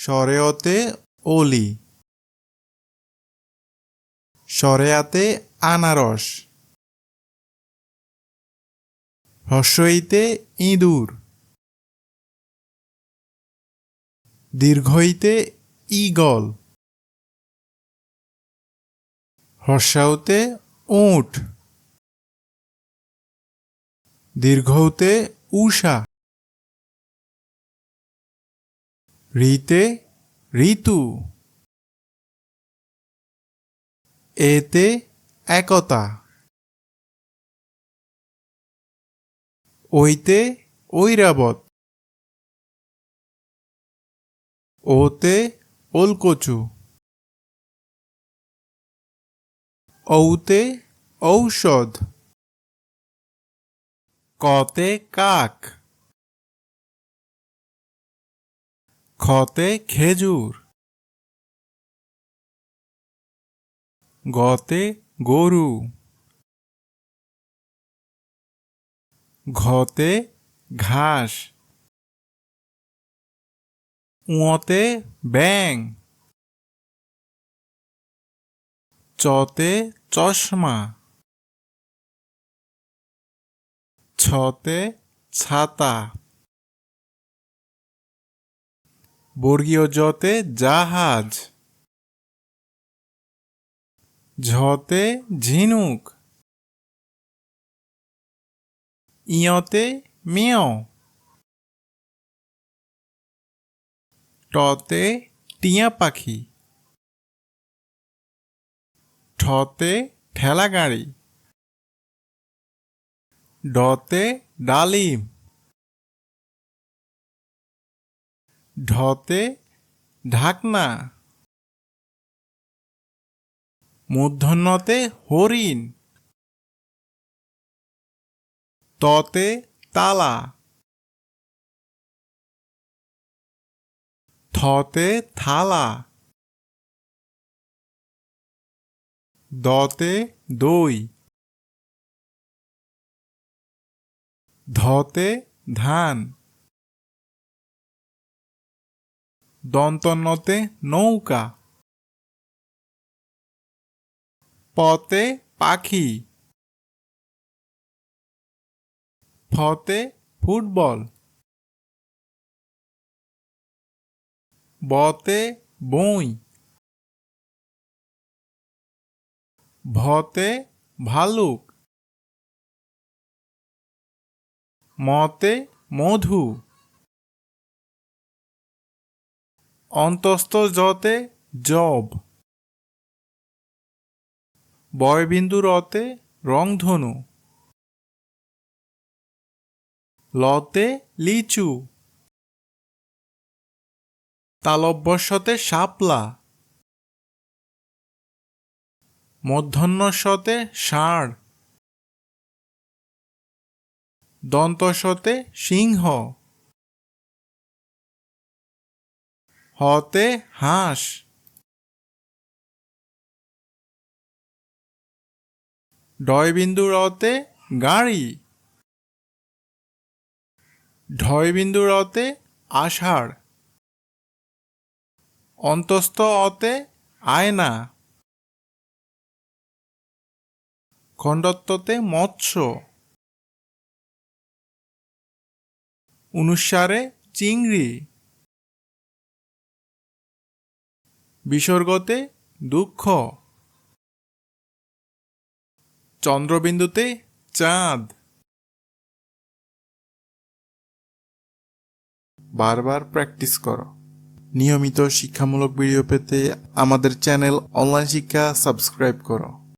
শরেয়তে অলি, শরেয়াতে আনারস, হ্রস্বইতে ইঁদুর, দীর্ঘইতে ঈগল, হ্রস্বউতে উট, দীর্ঘউতে উষা, ঋতে ঋতু, এতে একতা, ঐতে ঐরাবত, ওতে ওলকচু, ঔতে ঔষধ, কতে কাক, খতে খেজুর, গতে গরু, ঘতে ঘাস, উঁতে ব্যাঙ, চতে চশমা, ছতে ছাতা, বর্গীয় জতে জাহাজ, ঝতে ঝিনুক, ইয়তে মেয়, টতে টিয়া পাখি, ঠতে ঠেলা গাড়ি, ডতে ডালিম, ঢতে ঢাকনা, মূর্ধন্যতে হরিণ, ততে তালা, থতে থালা, দতে দই, ধতে ধান, দন্তন্যতে নৌকা, পতে পাখি, ফতে ফুটবল, বতে বই, ভতে ভালুক, মতে মধু, অন্তস্থ জতে জব, বয়বিন্দু রতে রংধনু, লতে লিচু, তালব্যস্বতে শাপলা, মূর্ধন্যস্বতে ষাঁড়, দন্তস্বতে সিংহ, হতে হাঁস, ডয়বিন্দু রতে গাড়ি, ঢয়বিন্দু রতে আষাঢ়, অন্তস্থ অতে আয়না, খণ্ডত্বতে মৎস্য, অনুস্বারে চিংড়ি, বিসর্গতে দুঃখ, চন্দ্রবিন্দুতে চাঁদ। বারবার প্র্যাকটিস করো। নিয়মিত শিক্ষামূলক ভিডিও পেতে আমাদের চ্যানেল অনলাইন শিক্ষা সাবস্ক্রাইব করো।